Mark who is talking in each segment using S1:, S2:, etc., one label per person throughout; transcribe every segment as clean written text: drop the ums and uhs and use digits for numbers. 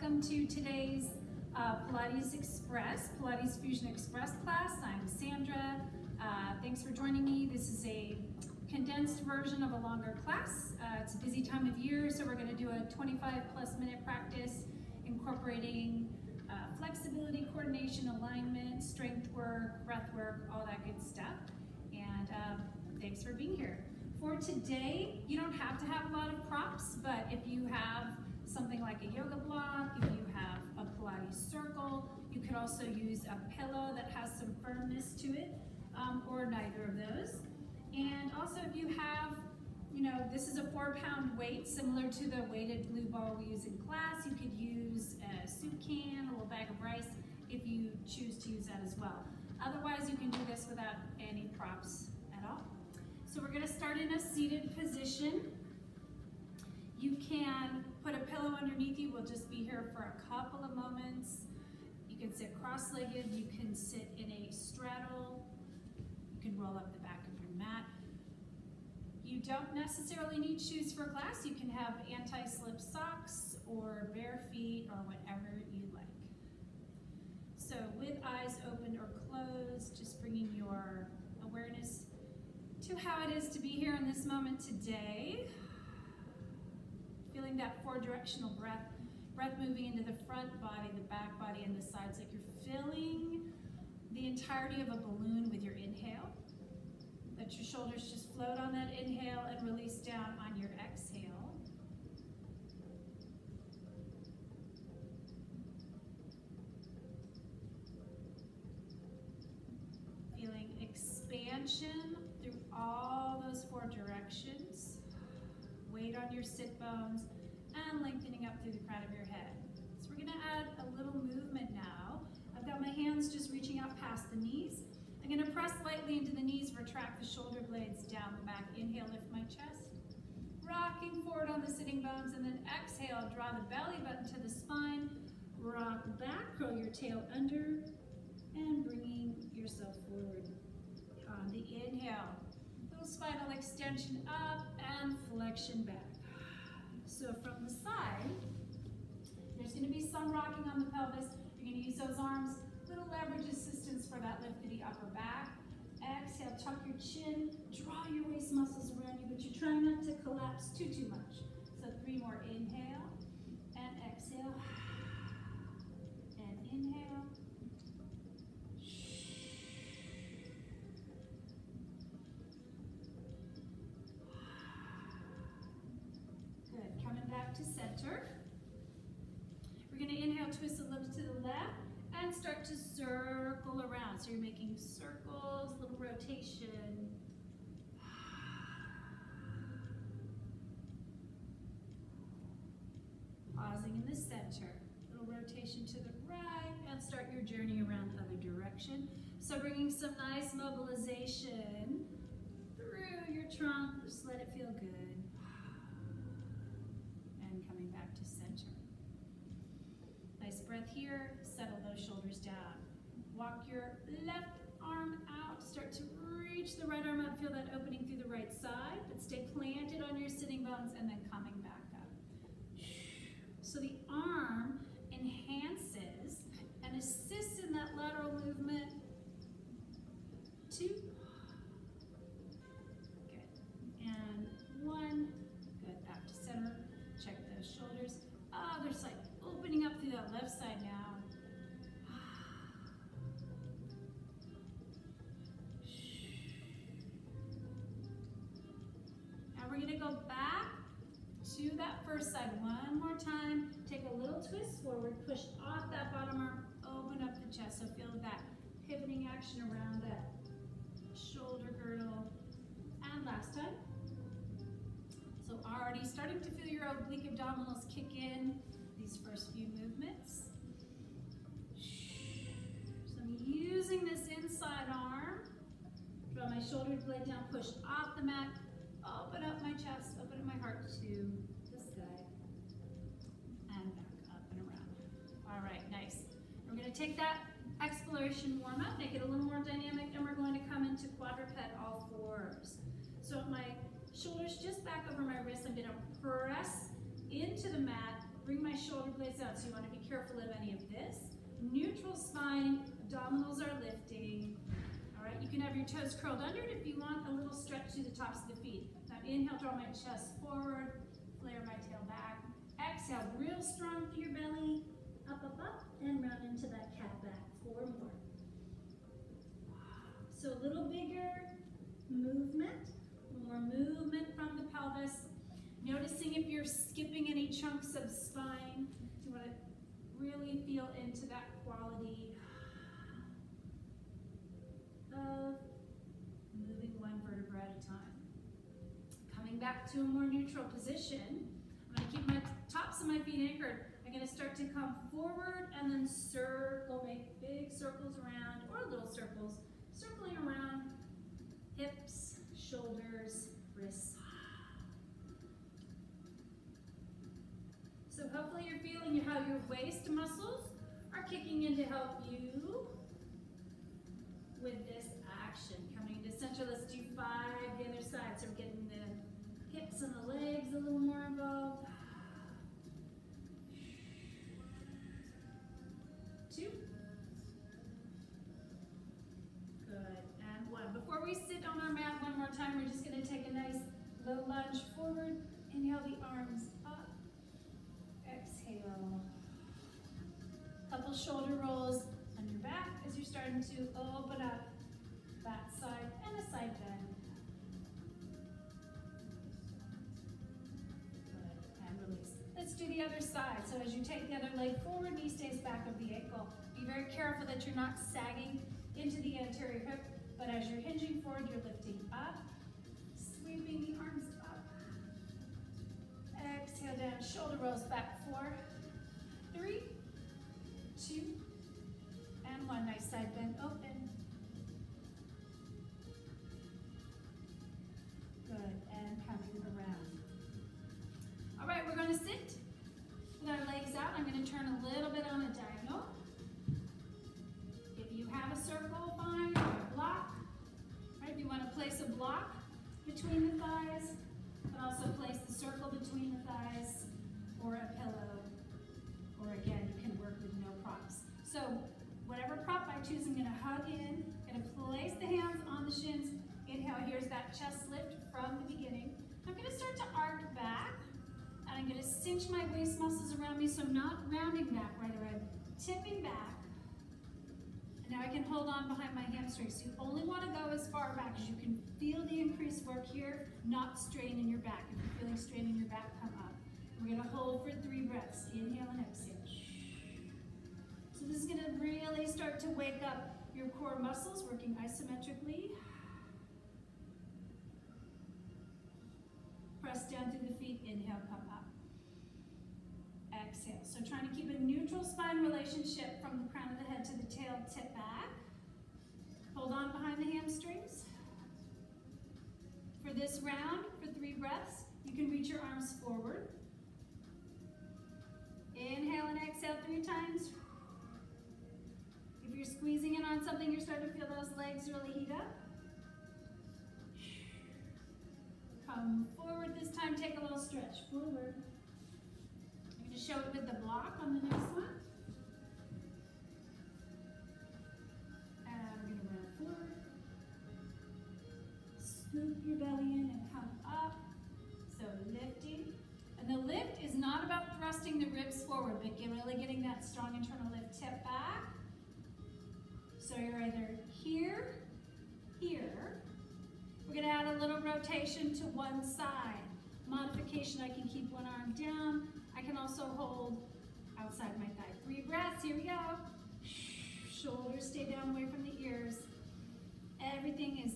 S1: welcome to today's Pilates Fusion Express class. I'm Sandra. Thanks for joining me. This is a condensed version of a longer class. It's a busy time of year, so we're going to do a 25+ minute practice incorporating flexibility, coordination, alignment, strength work, breath work, all that good stuff. And thanks for being here. For today, you don't have to have a lot of props, but if you have something like a yoga block, if you have a Pilates circle, you could also use a pillow that has some firmness to it, or neither of those. And also if you have, this is a 4-pound weight similar to the weighted blue ball we use in class. You could use a soup can, a little bag of rice, if you choose to use that as well. Otherwise, you can do this without any props at all. So we're going to start in a seated position. You can put a pillow underneath you. We'll just be here for a couple of moments. You can sit cross-legged. You can sit in a straddle. You can roll up the back of your mat. You don't necessarily need shoes for class. You can have anti-slip socks or bare feet or whatever you like. So with eyes open or closed, just bringing your awareness to how it is to be here in this moment today. Feeling that 4-directional breath moving into the front body, the back body, and the sides, like you're filling the entirety of a balloon with your inhale. Let your shoulders just float on that inhale and release down on your exhale. Feeling expansion through all those 4 directions. Weight on your sit bones and lengthening up through the crown of your head. So we're going to add a little movement now. I've got my hands just reaching out past the knees. I'm going to press lightly into the knees, retract the shoulder blades down the back. Inhale, lift my chest. Rocking forward on the sitting bones, and then exhale, draw the belly button to the spine. Rock back, curl your tail under, and bringing yourself forward. On the inhale, little spinal extension up and flexion back. So from the side, there's going to be some rocking on the pelvis. You're going to use those arms, little leverage assistance for that lift of the upper back. Exhale, tuck your chin, draw your waist muscles around you, but you're trying not to collapse too much. So 3 more, inhale and exhale, and inhale. Good, coming back to center. We're going to inhale, twist the lips to the left, and start to circle around. So you're making circles, little rotation. Pausing in the center. Little rotation to the right, and start your journey around the other direction. So bringing some nice mobilization through your trunk. Just let it feel good. And coming back to center. Nice breath here, settle those shoulders down. Walk your left arm out, start to reach the right arm out, feel that opening through the right side, but stay planted on your sitting bones and then coming back up. So the arm enhances and assists in that lateral movement. 2. Good. And 1. Good, back to center. Check those shoulders. Other side. Opening up through that left side now. Now we're going to go back to that first side one more time. Take a little twist forward, push off that bottom arm, open up the chest. So feel that pivoting action around that shoulder girdle. And last time. So already starting to feel your oblique abdominals kick in. These first few movements. So I'm using this inside arm. Draw my shoulder blade down, push off the mat, open up my chest, open up my heart to the sky, and back up and around. All right, nice. We're going to take that exploration warm up, make it a little more dynamic, and we're going to come into quadruped all 4s. So my shoulders just back over my wrists, I'm going to press into the mat, bring my shoulder blades out, so you want to be careful of any of this. Neutral spine, abdominals are lifting. All right, you can have your toes curled under it if you want a little stretch to the tops of the feet. Now inhale, draw my chest forward, flare my tail back. Exhale, real strong through your belly, up, up, up, and round into that cat back. 4 more. So a little bigger movement, more movement from the pelvis. Noticing if you're skipping any chunks of spine. You want to really feel into that quality of moving one vertebra at a time. Coming back to a more neutral position. I'm going to keep my tops of my feet anchored. I'm going to start to come forward and then circle, make big circles around, or little circles, circling around hips, shoulders, wrists. So hopefully you're feeling how your waist muscles are kicking in to help you with this action. Coming to center, let's do 5 the other side. So we're getting the hips and the legs a little more involved. 2. Good, and 1. Before we sit on our mat one more time, we're just going to take a nice low lunge forward. Inhale the arms up. Exhale. Couple shoulder rolls on your back as you're starting to open up that side and a side bend. Good, and release. Let's do the other side. So as you take the other leg forward, knee stays back of the ankle. Be very careful that you're not sagging into the anterior hip, but as you're hinging forward, you're lifting up, sweeping the arms up. Exhale down, shoulder rolls back. 4, 3, 2, and 1. Nice side bend, open. Good, and coming around. All right, we're going to sit with our legs out. I'm going to turn a little bit on a diagonal. If you have a circle, fine, or a block. Right, if you want to place a block between the thighs, you can also place the circle between the thighs or a pillow, or again, you can work with no props. So whatever prop I choose, I'm going to hug in, going to place the hands on the shins. Inhale, here's that chest lift from the beginning. I'm going to start to arc back, and I'm going to cinch my waist muscles around me, so I'm not rounding back right away. I'm tipping back. And now I can hold on behind my hamstrings. So you only want to go as far back as you can feel the increased work here, not strain in your back. If you're feeling strain in your back, come up. We're going to hold for 3 breaths. Inhale and exhale. So this is going to really start to wake up your core muscles, working isometrically. Press down through the feet. Inhale, come up. Exhale. So trying to keep a neutral spine relationship from the crown of the head to the tail, tip back. Hold on behind the hamstrings. For this round, for 3 breaths, you can reach your arms forward. Inhale and exhale 3 times. If you're squeezing in on something, you're starting to feel those legs really heat up. Come forward this time, take a little stretch forward. I'm going to show it with the block on the next one. And we're going to round forward. Scoop your belly in and come up. So lifting. And the lift is not about thrusting the ribs forward, but really getting that strong internal lift. Tip back. So you're either here, here. We're going to add a little rotation to one side. Modification, I can keep one arm down. I can also hold outside my thigh. 3 breaths, here we go. Shoulders stay down away from the ears. Everything is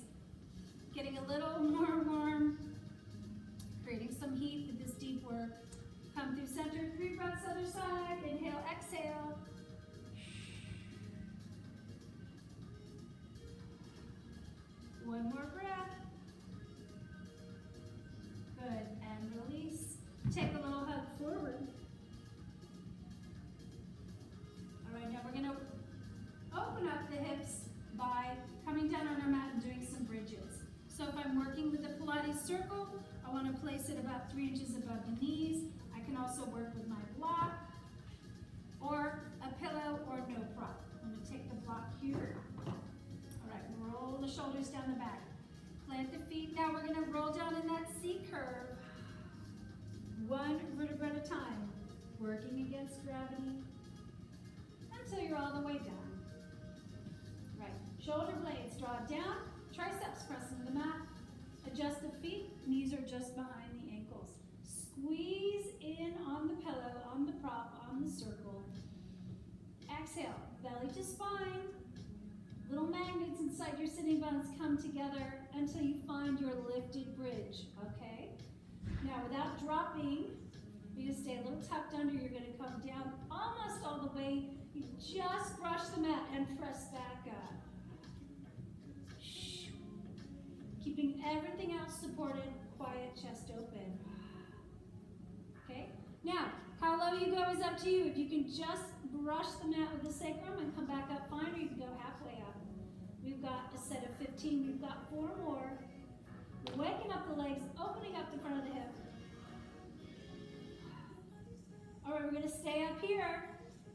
S1: getting a little more warm. Creating some heat with this deep work. Come through center, 3 breaths, other side. Inhale, exhale. One more breath. Good, and release. Take a little hug forward. All right, now we're gonna open up the hips by coming down on our mat and doing some bridges. So if I'm working with the Pilates circle, I want to place it about 3 inches above the knees. I can also work with my block, or a pillow, or no prop. I'm going to take the block here. All right, roll the shoulders down the back. Plant the feet. Now we're going to roll down in that C curve. One vertebra at a time, working against gravity until you're all the way down. Right, shoulder blades, draw it down, triceps pressing the mat. Adjust the feet, knees are just behind the ankles. Squeeze in on the pillow, on the prop, on the circle. Exhale, belly to spine. Little magnets inside your sitting bones come together until you find your lifted bridge, okay? Now, without dropping, you're going to stay a little tucked under. You're going to come down almost all the way. You just brush the mat and press back up. Keeping everything else supported, quiet, chest open. Okay? Now, how low you go is up to you. If you can just brush the mat with the sacrum and come back up, fine, or you can go halfway up. We've got a set of 15. We've got 4 more. We're waking up the legs, opening up the front of the hip. All right, we're going to stay up here.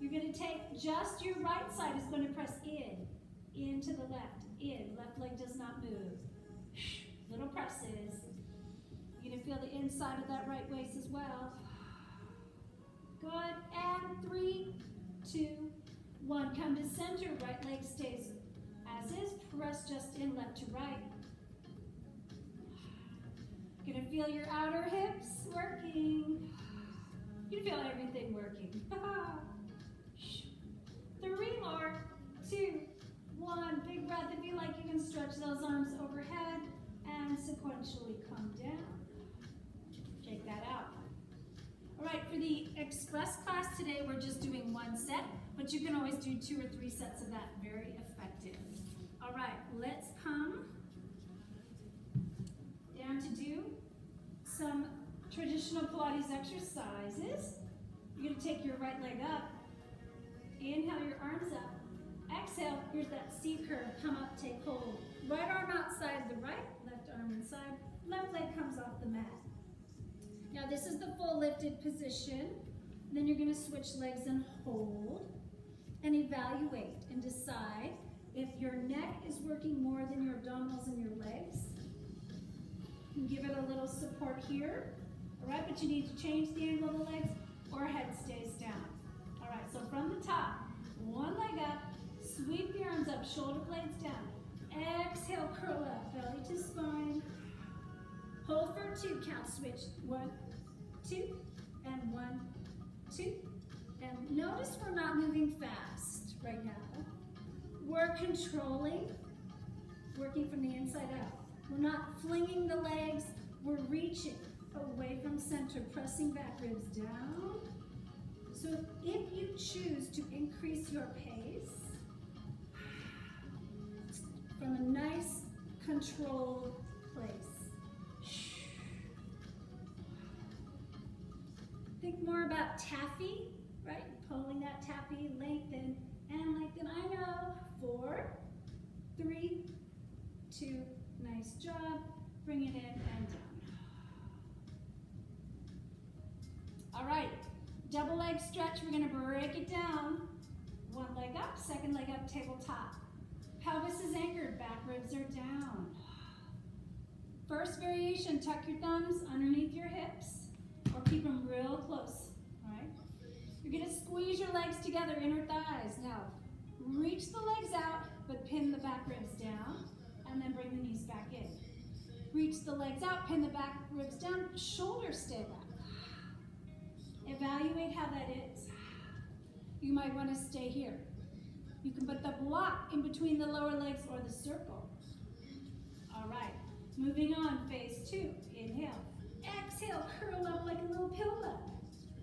S1: You're going to take just your right side is going to press in to the left, in. Left leg does not move. Little presses. You're going to feel the inside of that right waist as well. Good. And 3, 2, 1. Come to center. Right leg stays as is. Press just in, left to right. You're going to feel your outer hips working. You feel everything working. 3 more. 2, 1. Big breath. If you like, you can stretch those arms overhead and sequentially come down. Take that out. All right, for the express class today, we're just doing 1 set, but you can always do 2 or 3 sets of that. Very effective. All right, let's come down to do some traditional Pilates exercises. You're going to take your right leg up. Inhale your arms up. Exhale, here's that C curve. Come up, take hold. Right arm outside the right, left arm inside. Left leg comes off the mat. Now this is the full lifted position. Then you're going to switch legs and hold and evaluate and decide if your neck is working more than your abdominals and your legs. You can give it a little support here. All right, but you need to change the angle of the legs or head stays down. All right, so from the top, one leg up, sweep the arms up, shoulder blades down. Exhale, curl up, belly to spine. Hold for 2, count switch. 1, 2, and 1, 2. And notice we're not moving fast right now. We're controlling, working from the inside out. We're not flinging the legs, we're reaching away from center, pressing back, ribs down. So if you choose to increase your pace from a nice, controlled place. Think more about taffy, right? Pulling that taffy, lengthen and lengthen. I know. 4, 3, 2, nice job. Bring it in and down. All right, double leg stretch. We're gonna break it down. One leg up, second leg up, tabletop. Pelvis is anchored, back ribs are down. First variation, tuck your thumbs underneath your hips or keep them real close, all right? You're gonna squeeze your legs together, inner thighs. Now, reach the legs out, but pin the back ribs down, and then bring the knees back in. Reach the legs out, pin the back ribs down, shoulders stay back. Evaluate how that is. You might want to stay here. You can put the block in between the lower legs or the circle. All right, moving on, phase 2. Inhale, exhale, curl up like a little pillow.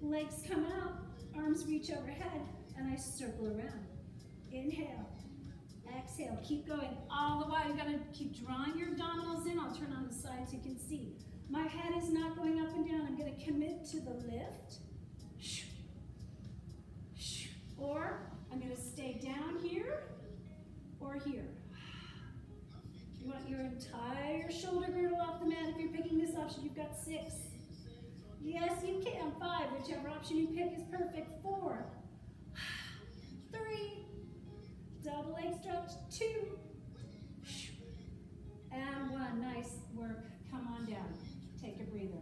S1: Legs come out, arms reach overhead, and I circle around. Inhale, exhale, keep going. All the while, you gotta keep drawing your abdominals in. I'll turn on the side so you can see. My head is not going up and down. I'm gonna commit to the lift. Or I'm gonna stay down here or here. You want your entire shoulder girdle off the mat. If you're picking this option, you've got 6.
S2: Yes, you can. 5, whichever option you pick is perfect. 4, 3, double leg stretch. 2, and 1. Nice work. Come on down. Take a breather.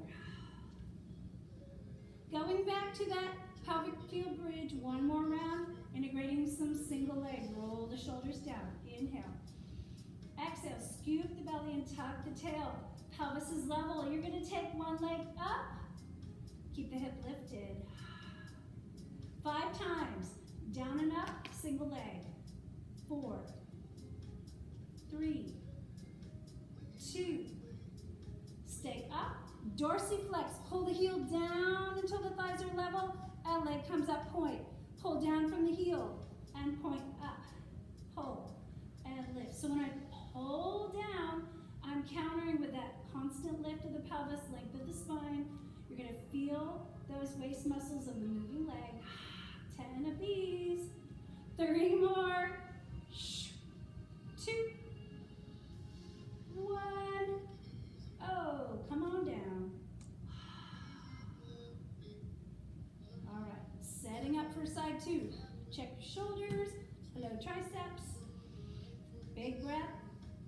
S2: Going back to that pelvic field bridge, one more round, integrating some single leg. Roll the shoulders down. Inhale. Exhale, scoop the belly and tuck the tail. Pelvis is level. You're going to take one leg up. Keep the hip lifted. 5 times. Down and up, single leg. 4, 3, 2, stay up. Dorsiflex, pull the heel down until the thighs are level, and leg comes up, point. Pull down from the heel, and point up. Pull, and lift. So when I pull down, I'm countering with that constant lift of the pelvis, length of the spine. You're gonna feel those waist muscles of the moving leg. 10 of these. 3 more. 2, 1. Oh, come on down. All right, setting up for side 2. Check your shoulders, below triceps. Big breath.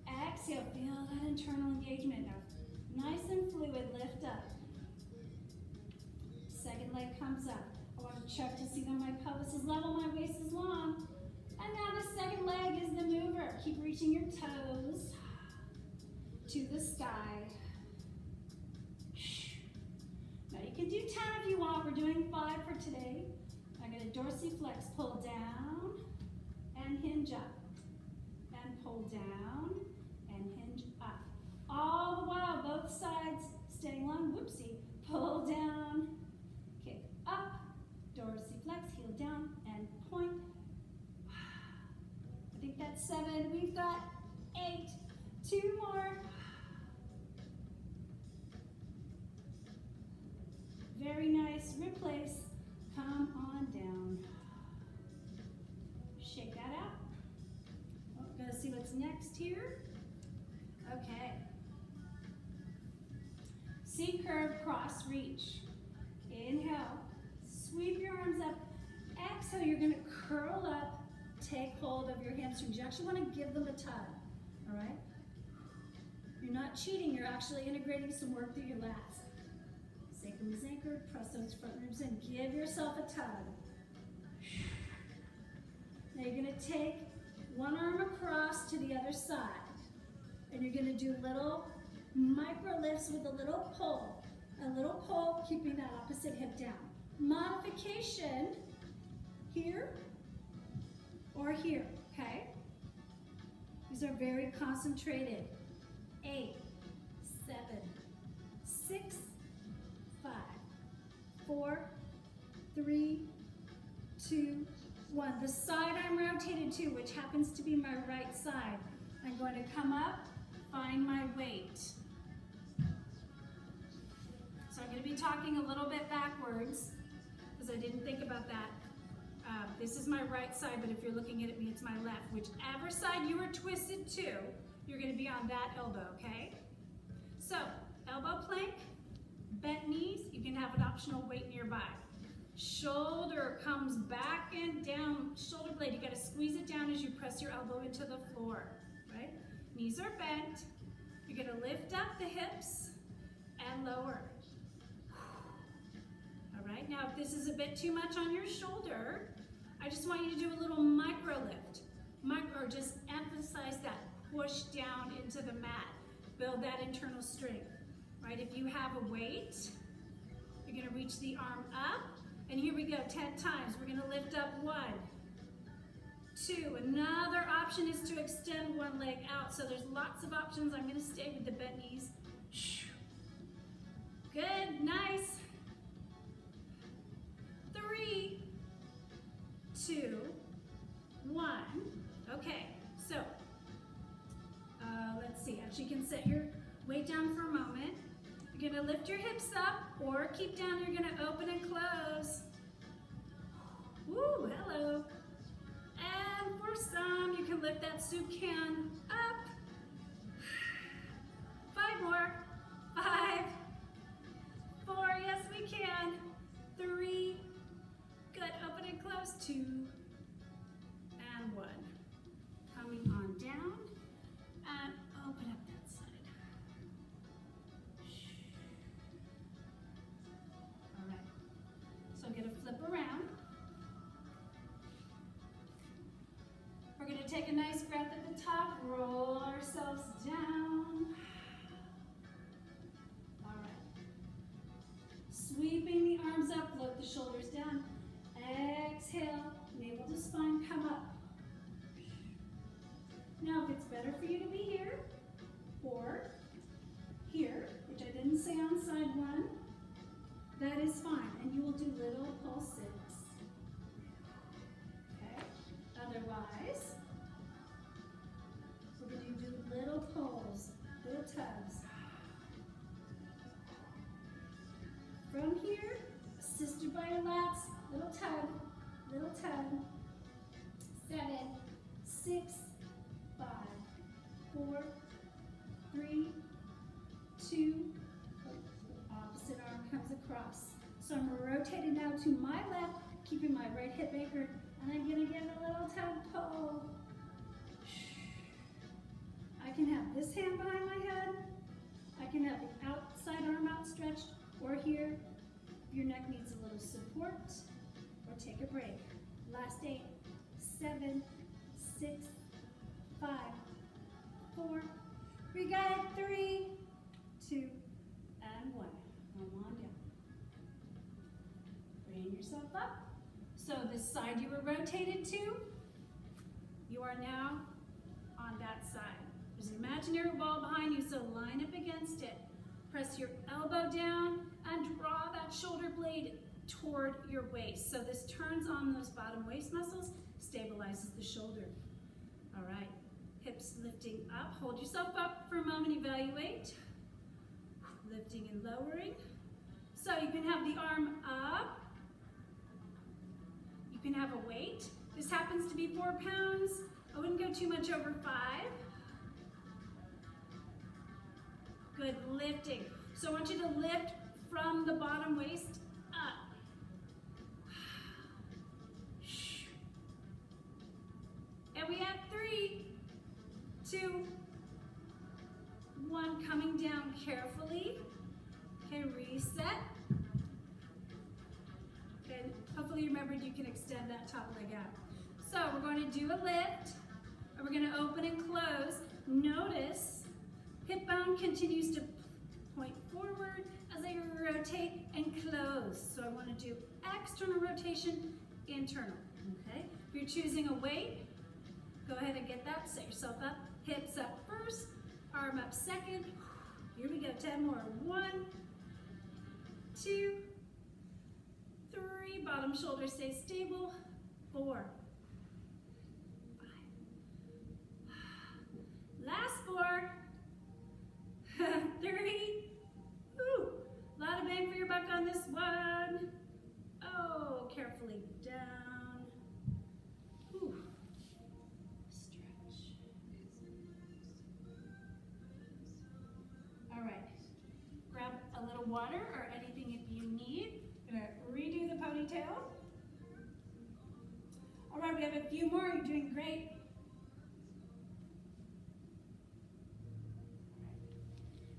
S2: Exhale, feel that internal engagement. Now, nice and fluid, lift up. Second leg comes up. I want to check to see that my pelvis is level, my waist is long. And now the second leg is the mover. Keep reaching your toes to the sky. Now you can do 10 if you want. We're doing 5 for today. I'm going to dorsiflex, pull down and hinge up. And pull down and hinge up. All the while, both sides staying long. Whoopsie. Pull down, kick up, dorsiflex, heel down, and point. I think that's 7. We've got 8. 2 more. Very nice. Replace. Come on down. Shake that out. Oh, gonna see what's next here. Okay. C curve, cross reach. Inhale. Sweep your arms up. Exhale, you're gonna curl up. Take hold of your hamstrings. You actually want to give them a tug, all right? You're not cheating. You're actually integrating some work through your lats. Sacrum is anchored. Press those front ribs in. Give yourself a tug. Now you're going to take one arm across to the other side. And you're going to do little micro lifts with a little pull. A little pull, keeping that opposite hip down. Modification here or here, okay? These are very concentrated. 8, 7, 6, 5, 4, 3, 2, 1. The side I'm rotated to, which happens to be my right side, I'm going to come up, find my weight. So I'm going to be talking a little bit backwards because I didn't think about that. This is my right side, but if you're looking at me, it's my left. Whichever side you are twisted to, you're going to be on that elbow, okay? So, elbow plank, bent knees, you can have an optional weight nearby. Shoulder comes back and down, shoulder blade, you got to squeeze it down as you press your elbow into the floor, right? Knees are bent. You're going to lift up the hips and lower. All right, now if this is a bit too much on your shoulder, I just want you to do a little micro lift. Or just emphasize that push down into the mat. Build that internal strength, right? If you have a weight, you're gonna reach the arm up, and here we go, 10 times. We're gonna lift up 1, 2. Another option is to extend one leg out, so there's lots of options. I'm gonna stay with the bent knees. Good, nice. 3, 2, 1. Okay, so let's see. As you can set your weight down for a moment, you're gonna lift your hips up or keep down. You're gonna open and close. Woo, hello. And for some, you can lift that soup can up. 5 more. 5, 4, yes we a nice breath at the top, roll ourselves down. All right. Sweeping the arms up, float the shoulders down. Exhale, navel to spine, come up. Now, if it's better for you to be here or here, which I didn't say on side one, that is fine, and you will do little pulses. Okay? Otherwise, we're going to do little pulls, little tugs. From here, assisted by your lats, little tug, little tug. 7, 6, 5, 4, 3, 2, opposite arm comes across. So I'm rotating now to my left, keeping my right hip anchored, and I'm gonna give a little tug pull. I can have this hand behind my head, I can have the outside arm outstretched, or here, if your neck needs a little support, or take a break. Last 8, 7, 6, 5, 4, we got it, 3, 2, and 1. Come on down. Bring yourself up. So this side you were rotated to, you are now on that side. There's an imaginary wall behind you, so line up against it. Press your elbow down and draw that shoulder blade toward your waist. So this turns on those bottom waist muscles, stabilizes the shoulder. All right, hips lifting up. Hold yourself up for a moment, evaluate. Lifting and lowering. So you can have the arm up. You can have a weight. This happens to be 4 pounds. I wouldn't go too much over 5. Good, lifting. So I want you to lift from the bottom waist up. And we have 3, 2, 1, coming down carefully. Okay, reset. Okay, hopefully you remembered you can extend that top leg out. So we're going to do a lift, and we're going to open and close. Notice hip bone continues to point forward as I rotate and close. So I want to do external rotation, internal. Okay, if you're choosing a weight, go ahead and get that. Set yourself up. Hips up first, arm up second. Here we go, 10 more. 1, 2, 3, bottom shoulder stays stable. 4, 5. Last 4. 3. Ooh, a lot of bang for your buck on this one. Oh, carefully down. Ooh. Stretch. All right. Grab a little water or anything if you need. Gonna redo the ponytail. All right, we have a few more. You're doing great.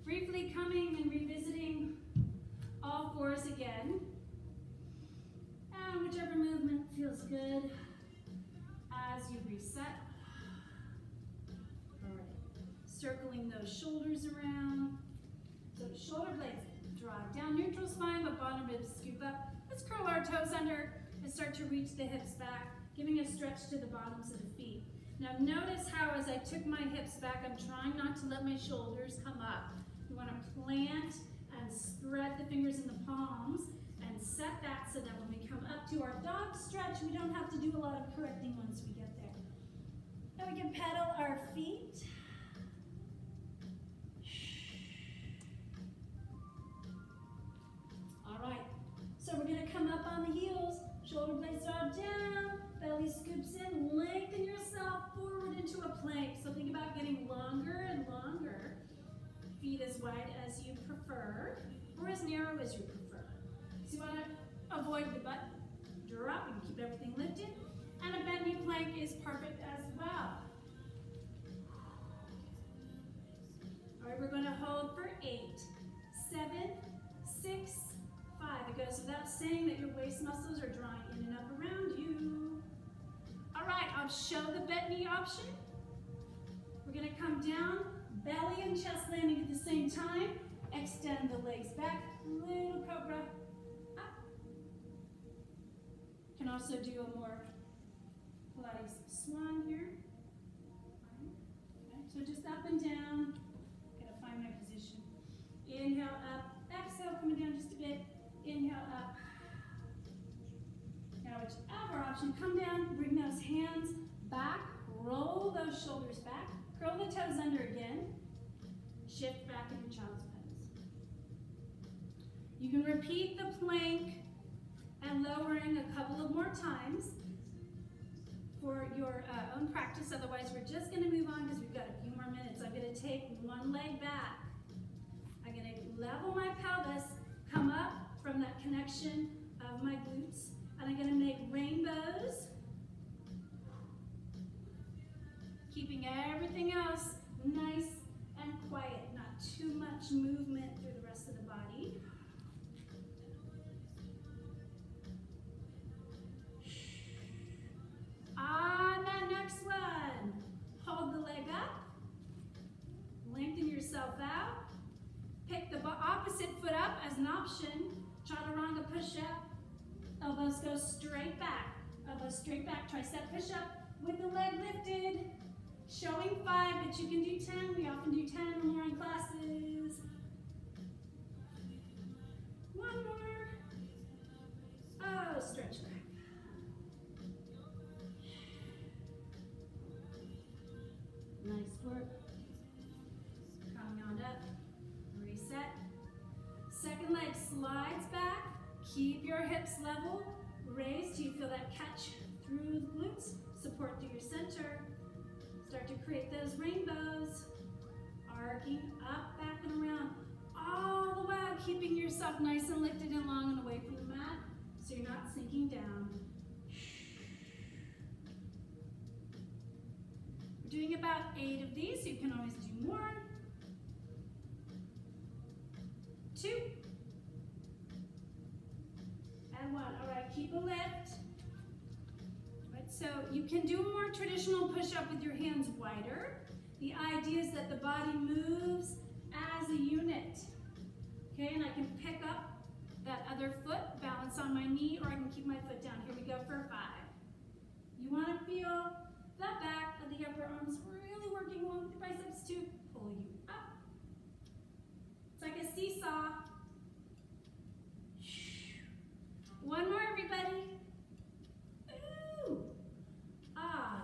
S2: Briefly coming and revisiting all 4s again. And whichever movement feels good as you reset. All right, circling those shoulders around. So shoulder blades drive down, neutral spine, but bottom ribs scoop up. Let's curl our toes under and start to reach the hips back, giving a stretch to the bottoms of the feet. Now notice how as I took my hips back, I'm trying not to let my shoulders come up. You want to plant and spread the fingers in the palms and set that so that when we come up to our dog stretch, we don't have to do a lot of correcting once we get there. Now we can pedal our feet. All right, so we're going to come up on the heels, shoulder blades are down, belly scoops in, lengthen yourself forward into a plank. So think about getting longer and longer. Feet as wide as you prefer, or as narrow as you prefer. So you want to avoid the butt drop and keep everything lifted. And a bent knee plank is perfect as well. All right, we're going to hold for 8, 7, 6, 5. It goes without saying that your waist muscles are drawing in and up around you. All right, show the bent knee option. We're gonna come down, belly and chest landing at the same time. Extend the legs back, little cobra, up. Can also do a more Pilates swan here. Okay, so just up and down. Gotta find my position. Inhale up, exhale, coming down just a bit. Inhale up. Now whichever option, come down, bring those hands back, roll those shoulders back, curl the toes under again, shift back into child's pose. You can repeat the plank and lowering a couple of more times for your own practice. Otherwise, we're just going to move on because we've got a few more minutes. I'm going to take one leg back. I'm going to level my pelvis, come up from that connection of my glutes, and I'm going to make rainbows, keeping everything else nice and quiet, not too much movement through the rest of the body. On that next one, hold the leg up, lengthen yourself out, pick the opposite foot up as an option, chaturanga push-up, elbows go straight back, tricep push-up with the leg lifted, showing 5, but you can do 10, we often do 10 or more in classes. One more, oh, stretch back. Nice work. Coming on up, reset. Second leg slides back. Keep your hips level. Raise till you feel that catch through the glutes. Support through your center. Start to create those rainbows. Arcing up, back, and around. All the while keeping yourself nice and lifted and long and away from the mat so you're not sinking down. Doing about 8 of these, so you can always do more. 2. And 1. All right, keep a lift. Right, so you can do a more traditional push-up with your hands wider. The idea is that the body moves as a unit. Okay, and I can pick up that other foot, balance on my knee, or I can keep my foot down. Here we go for 5. You want to feel the back of the upper arms really working along with the biceps to pull you up. It's like a seesaw. One more, everybody. Ooh. Ah.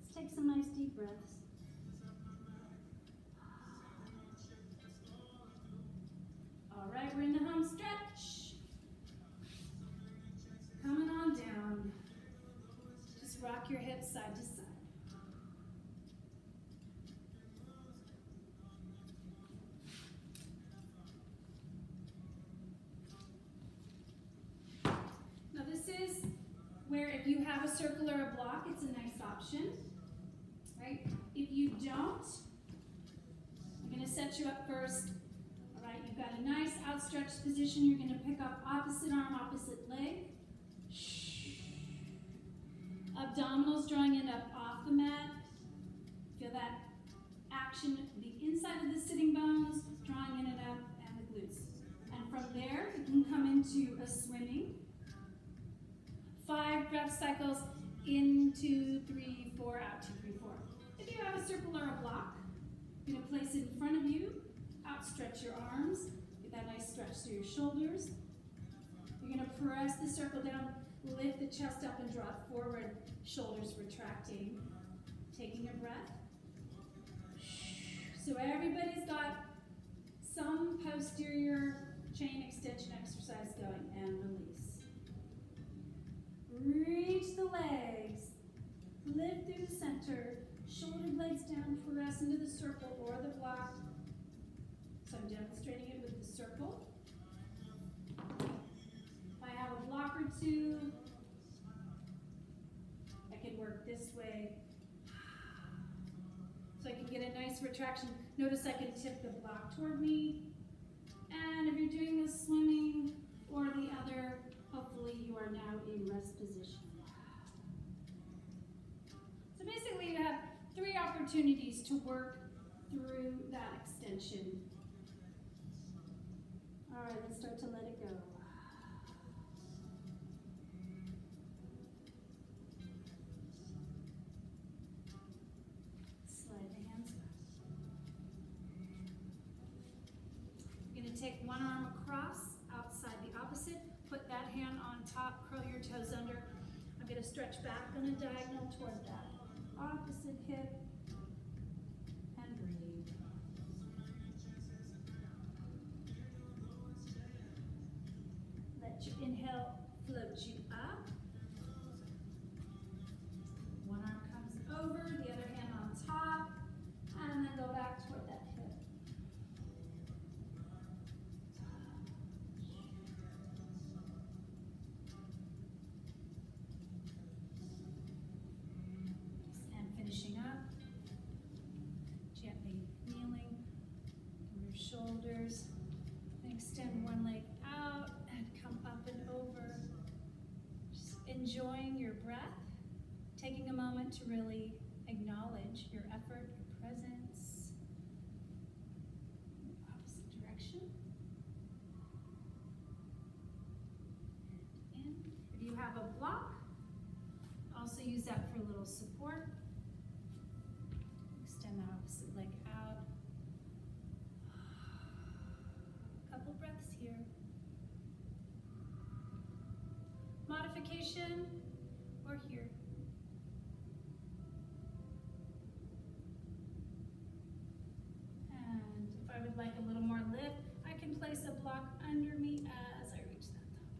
S2: Let's take some nice deep breaths. All right, we're in the home stretch. Coming on down. Just rock your hips side to side. Now this is where if you have a circle or a block, it's a nice option, right? If you don't, I'm going to set you up first. All right, you've got a nice outstretched position. You're going to pick up opposite arm, opposite leg. Abdominals drawing in up off the mat. Feel that action, the inside of the sitting bones, drawing in and up, and the glutes. And from there, you can come into a swimming. 5 breath cycles, in, 2, 3, 4, out, 2, 3, 4. If you have a circle or a block, you're going to place it in front of you, outstretch your arms, get that nice stretch through your shoulders. You're going to press the circle down, lift the chest up and draw it forward, shoulders retracting. Taking a breath. So everybody's got some posterior chain extension exercise going, and release. Reach the legs, lift through the center, shoulder blades down, press into the circle or the block. So I'm demonstrating it with the circle. If I have a block or two, I can work this way. So I can get a nice retraction. Notice I can tip the block toward me. And if you're doing the swimming or the other, hopefully you are now opportunities to work through that extension. All right, let's start to let it go. Slide the hands back. You're going to take one arm across, outside the opposite. Put that hand on top, curl your toes under. I'm going to stretch back on a diagonal toward that opposite hip. And breathe. Let your inhale float you up. One arm comes over, the other hand on top, and then go back toward that hip. And finishing up, gently kneeling from your shoulders. Extend one leg out and come up and over. Just enjoying your breath, taking a moment to really acknowledge your effort, your presence. Opposite direction. And in. If you have a block, also use that for a little support. Extend the opposite leg out. Couple breaths here. Modification, or here. And if I would like a little more lift, I can place a block under me as I reach that top arm.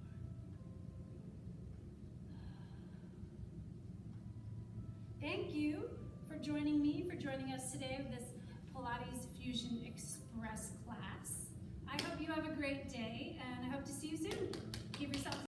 S2: Thank you for joining me, for joining us today with this Pilates Fusion